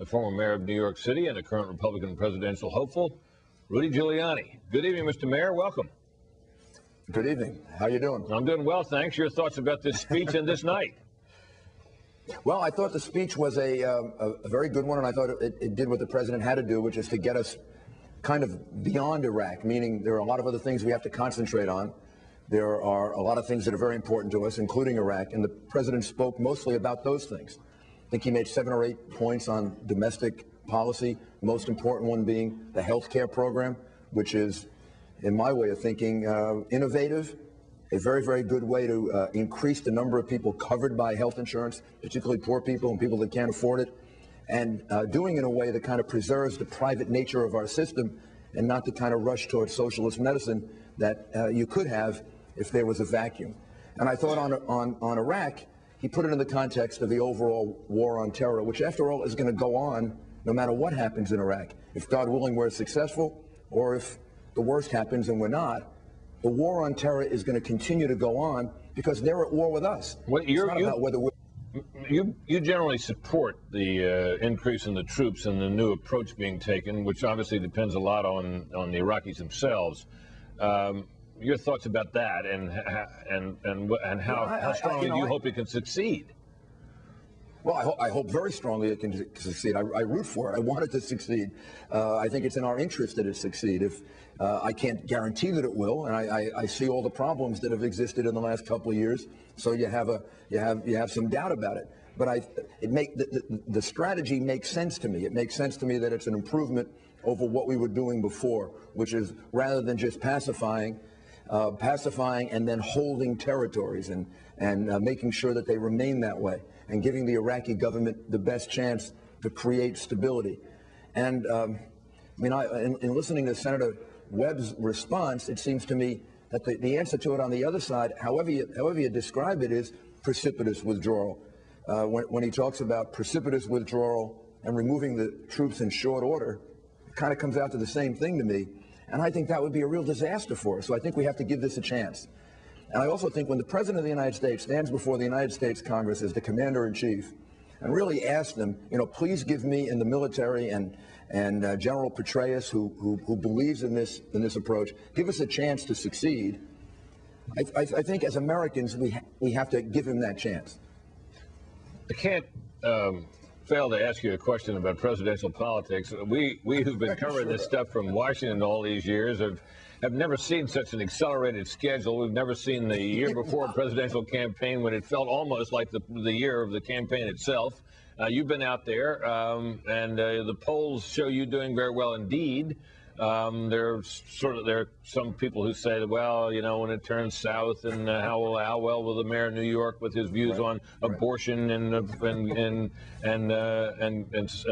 the former mayor of New York City and a current Republican presidential hopeful, Rudy Giuliani. Good evening, Mr. Mayor. Welcome. Good evening. How you doing? I'm doing well, thanks. Your thoughts about this speech and this night? Well, I thought the speech was a very good one, and I thought it did what the president had to do, which is to get us kind of beyond Iraq, meaning there are a lot of other things we have to concentrate on. There are a lot of things that are very important to us, including Iraq, and the president spoke mostly about those things. I think he made 7 or 8 points on domestic policy, the most important one being the health care program, which is, in my way of thinking, innovative, a very, very good way to increase the number of people covered by health insurance, particularly poor people and people that can't afford it, and doing it in a way that kind of preserves the private nature of our system and not the kind of rush towards socialist medicine that you could have if there was a vacuum. And I thought on Iraq, he put it in the context of the overall war on terror, which after all is going to go on no matter what happens in Iraq. If God willing we're successful, or if the worst happens and we're not, the war on terror is going to continue to go on because they're at war with us. Well, it's not about whether we're... You generally support the increase in the troops and the new approach being taken, which obviously depends a lot on the Iraqis themselves. Your thoughts about that, and how strongly do you hope it can succeed? Well, I hope very strongly it can succeed. I root for it. I want it to succeed. I think it's in our interest that it succeed. If I can't guarantee that it will, and I see all the problems that have existed in the last couple of years, so you have some doubt about it. But the strategy makes sense to me. It makes sense to me that it's an improvement over what we were doing before, which is rather than just pacifying and then holding territories and making sure that they remain that way, and giving the Iraqi government the best chance to create stability. And in listening to Senator Webb's response, it seems to me that the answer to it on the other side, however you describe it, is precipitous withdrawal. When he talks about precipitous withdrawal and removing the troops in short order, it kind of comes out to the same thing to me. And I think that would be a real disaster for us. So I think we have to give this a chance. And I also think when the President of the United States stands before the United States Congress as the Commander-in-Chief and really asks them, please give me in the military and General Petraeus, who believes in this approach, give us a chance to succeed. I think as Americans, we have to give him that chance. I can't fail to ask you a question about presidential politics. We who've been covering this stuff from Washington all these years have never seen such an accelerated schedule. We've never seen the year before a presidential campaign when it felt almost like the year of the campaign itself. You've been out there, and the polls show you doing very well indeed. There are some people who say, well, when it turns south, and how well will the mayor of New York, with his views on abortion and a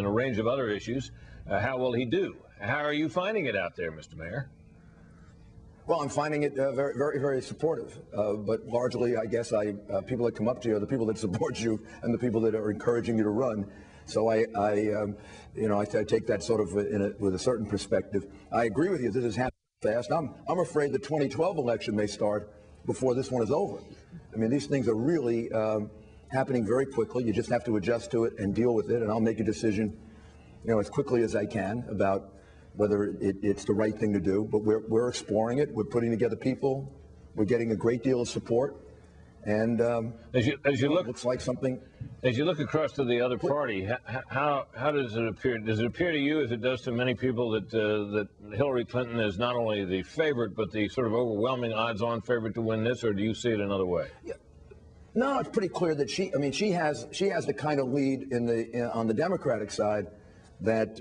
range of other issues, how will he do? How are you finding it out there, Mr. Mayor? Well, I'm finding it very, very, very supportive. But largely, I guess, people that come up to you are the people that support you and the people that are encouraging you to run. So I take that sort of with a certain perspective. I agree with you. This is happening fast. I'm afraid the 2012 election may start before this one is over. I mean, these things are really happening very quickly. You just have to adjust to it and deal with it. And I'll make a decision, as quickly as I can about whether it's the right thing to do. But we're exploring it. We're putting together people. We're getting a great deal of support. And as you look, looks like something. As you look across to the other party, how does it appear? Does it appear to you, as it does to many people, that Hillary Clinton is not only the favorite, but the sort of overwhelming odds-on favorite to win this, or do you see it another way? Yeah. No, it's pretty clear that she has the kind of lead on the Democratic side that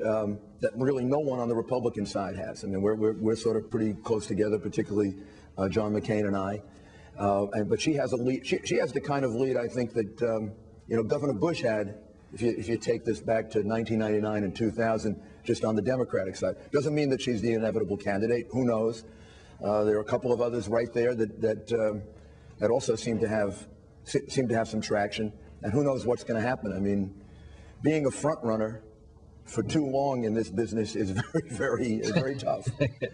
really no one on the Republican side has. I mean, we're sort of pretty close together, particularly John McCain and I. But she has a lead. She has the kind of lead, I think, that Governor Bush had. If you take this back to 1999 and 2000, just on the Democratic side, doesn't mean that she's the inevitable candidate. Who knows? There are a couple of others right there that also seem to have some traction. And who knows what's going to happen? I mean, being a front runner for too long in this business is very tough.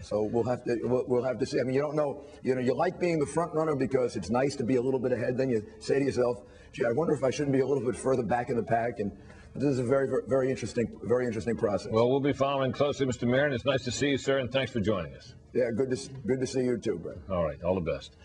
So we'll have to see. I mean, you don't know. You like being the front runner because it's nice to be a little bit ahead. Then you say to yourself, "Gee, I wonder if I shouldn't be a little bit further back in the pack." This is a very interesting process. Well, we'll be following closely, Mr. Mayor, and it's nice to see you, sir, and thanks for joining us. Yeah, good to see you too, Brett. All right, all the best.